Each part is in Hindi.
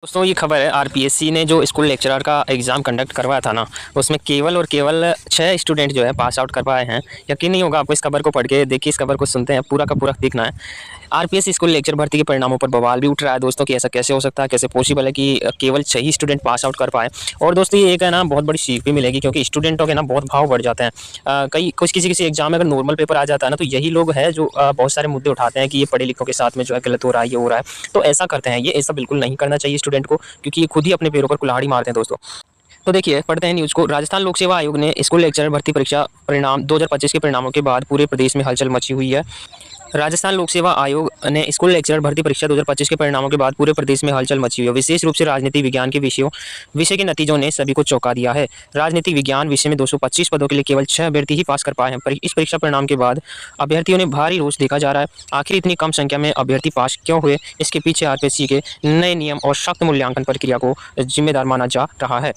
दोस्तों ये खबर है आरपीएससी ने जो स्कूल लेक्चरर का एग्ज़ाम कंडक्ट करवाया था ना, उसमें केवल और केवल 6 स्टूडेंट जो है पास आउट कर पाए हैं। यकीन नहीं होगा आपको इस खबर को पढ़ के। देखिए इस खबर को सुनते हैं, पूरा का पूरा देखना है। आरपीएससी स्कूल लेक्चर भर्ती के परिणामों पर बवाल भी उठ रहा है दोस्तों कि ऐसा कैसे हो सकता है, कैसे पॉसिबल है कि केवल 6 ही स्टूडेंट पास आउट कर पाए। और दोस्तों ये एक है ना बहुत बड़ी सीख भी मिलेगी, क्योंकि स्टूडेंटों के ना बहुत भाव बढ़ जाते हैं। कई कुछ किसी एग्जाम में अगर नॉर्मल पेपर आ जाता है ना, तो यही लोग हैं जो बहुत सारे मुद्दे उठाते हैं कि ये पढ़े लिखों के साथ में जो है गलत हो रहा है, ये हो रहा है। तो ऐसा करते हैं, ये ऐसा बिल्कुल नहीं करना चाहिए स्टूडेंट को, क्योंकि ये खुद ही अपने पैरों पर कुल्हाड़ी मारते हैं दोस्तों। तो देखिए पढ़ते हैं न्यूज़ को। राजस्थान लोक सेवा आयोग ने स्कूल लेक्चरर भर्ती परीक्षा परिणाम 2025 के परिणामों के बाद पूरे प्रदेश में हलचल मची हुई है। राजस्थान लोक सेवा आयोग ने स्कूल लेक्चरर भर्ती परीक्षा 2025 के परिणामों के बाद पूरे प्रदेश में हलचल मची हुई है। विशेष रूप से राजनीति विज्ञान के विषय के नतीजों ने सभी को चौंका दिया है। राजनीति विज्ञान विषय में 225 पदों के लिए केवल 6 अभ्यर्थी ही पास कर पाए हैं। इस परीक्षा परिणाम के बाद अभ्यर्थियों ने भारी रोष देखा जा रहा है। आखिर इतनी कम संख्या में अभ्यर्थी पास क्यों हुए? इसके पीछे आरपीएससी के नए नियम और सख्त मूल्यांकन प्रक्रिया को जिम्मेदार माना जा रहा है।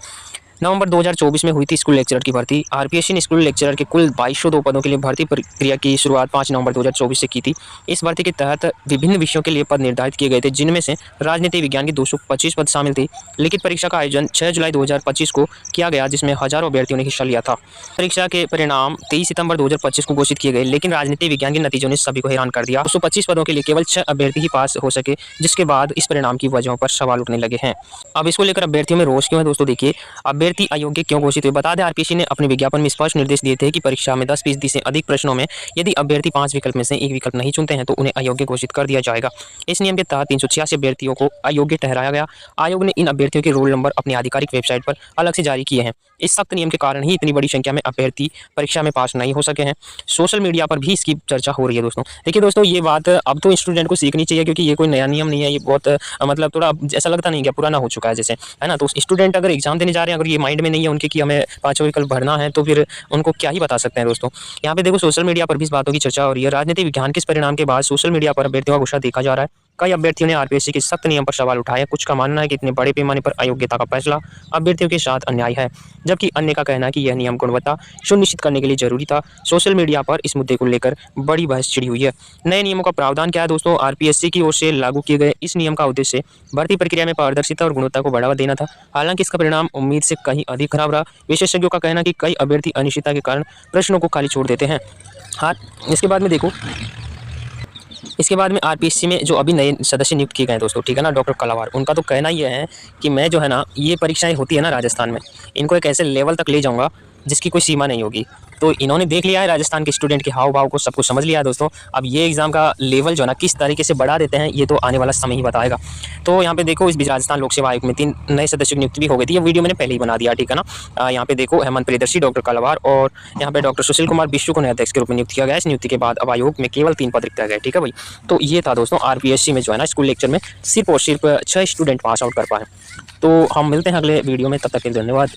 नवंबर 2024 में हुई थी स्कूल लेक्चरर की भर्ती। आरपीएससी ने स्कूल लेक्चरर के कुल 2202 पदों के लिए भर्ती प्रक्रिया की शुरुआत 5 नवंबर 2024 से की थी। इस भर्ती के तहत विभिन्न विषयों के लिए पद निर्धारित किए गए थे, जिनमें से राजनीति विज्ञान की 225 पद शामिल थी। लिखित परीक्षा का आयोजन 6 जुलाई 2025 को किया गया, जिसमें हजारों अभ्यर्थियों ने हिस्सा लिया था। परीक्षा के परिणाम 23 सितंबर 2025 को घोषित किए गए, लेकिन राजनीति विज्ञान के नतीजों ने सभी को हैरान कर दिया। 225 पदों के लिए केवल 6 अभ्यर्थी ही पास हो सके, जिसके बाद इस परिणाम की वजहों पर सवाल उठने लगे हैं। अब इसको लेकर अभ्यर्थियों में रोष क्यों है दोस्तों? देखिए, अभ्यर्थी अयोग्य क्यों घोषित हुए? बता दें आरपीएससी ने अपने विज्ञापन में स्पष्ट निर्देश दिए थे कि परीक्षा में 10% से अधिक प्रश्नों में यदि अभ्यर्थी 5 विकल्प में से एक विकल्प नहीं चुनते हैं तो उन्हें अयोग्य घोषित कर दिया जाएगा। इस नियम के तहत 386 अभ्यर्थियों को अयोग्य ठहराया गया। आयोग ने इन अभ्यर्थियों के रोल नंबर अपनी आधिकारिक वेबसाइट पर अलग से जारी किए हैं। इस सख्त नियम के कारण ही इतनी बड़ी संख्या में अभ्यर्थी परीक्षा में पास नहीं हो सके हैं। सोशल मीडिया पर भी इसकी चर्चा हो रही है दोस्तों। देखिए दोस्तों, ये बात अब तो स्टूडेंट को सीखनी चाहिए, क्योंकि ये कोई नया नियम नहीं है। ये बहुत मतलब थोड़ा ऐसा लगता नहीं क्या पुराना हो चुका है जैसे, है ना। तो स्टूडेंट अगर एग्जाम देने जा रहे हैं, अगर ये माइंड में नहीं है उनके कि हमें 5 विकल्प भरना है, तो फिर उनको क्या ही बता सकते हैं दोस्तों। यहाँ पे देखो सोशल मीडिया पर भी इस बातों की चर्चा हो रही है। राजनीति विज्ञान के इस परिणाम के बाद सोशल मीडिया पर अभ्यर्थियों का गुस्सा देखा जा रहा है। कई अभ्यर्थियों ने आरपीएससी के सख्त नियम पर सवाल उठाए। कुछ का मानना है कि इतने बड़े पैमाने पर अयोग्यता का फैसला अभ्यर्थियों के साथ अन्याय है, जबकि अन्य का कहना है कि यह नियम गुणवत्ता सुनिश्चित करने के लिए जरूरी था। सोशल मीडिया पर इस मुद्दे को लेकर बड़ी बहस छिड़ी हुई है। नए नियमों का प्रावधान क्या है दोस्तों? आरपीएससी की ओर से लागू किए गए इस नियम का उद्देश्य भर्ती प्रक्रिया में पारदर्शिता और गुणवत्ता को बढ़ावा देना था। हालांकि इसका परिणाम उम्मीद से कहीं अधिक खराब रहा। विशेषज्ञों का कहना है कि कई अभ्यर्थी अनिश्चितता के कारण प्रश्नों को खाली छोड़ देते हैं। हाँ, इसके बाद में आरपीएससी में जो अभी नए सदस्य नियुक्त किए गए हैं दोस्तों, ठीक है ना, डॉक्टर कलावार, उनका तो कहना ये है कि मैं जो है ना, ये परीक्षाएं होती है ना राजस्थान में, इनको एक ऐसे लेवल तक ले जाऊंगा जिसकी कोई सीमा नहीं होगी। तो इन्होंने देख लिया है राजस्थान के स्टूडेंट के हाव भाव को, सब कुछ समझ लिया है दोस्तों। अब ये एग्जाम का लेवल जो है ना किस तरीके से बढ़ा देते हैं, ये तो आने वाला समय ही बताएगा। तो यहाँ पे देखो, इस बीच राजस्थान लोक सेवा आयोग में 3 नए सदस्यों की नियुक्ति भी हो गई थी। ये वीडियो मैंने पहले ही बना दिया, ठीक है ना। यहाँ पे देखो, हेमंत प्रियदर्शी, डॉक्टर कलावार और यहाँ पे डॉक्टर सुशील कुमार बिश्नू को नए अध्यक्ष के रूप में नियुक्त किया गया। इस नियुक्ति के बाद अब आयोग में केवल 3 पद रिक्त रह गए, ठीक है भाई। तो ये था दोस्तों आरपीएससी में जो है ना स्कूल लेक्चर में सिर्फ और सिर्फ 6 स्टूडेंट पास आउट कर पाए। तो हम मिलते हैं अगले वीडियो में, तब तक के लिए धन्यवाद।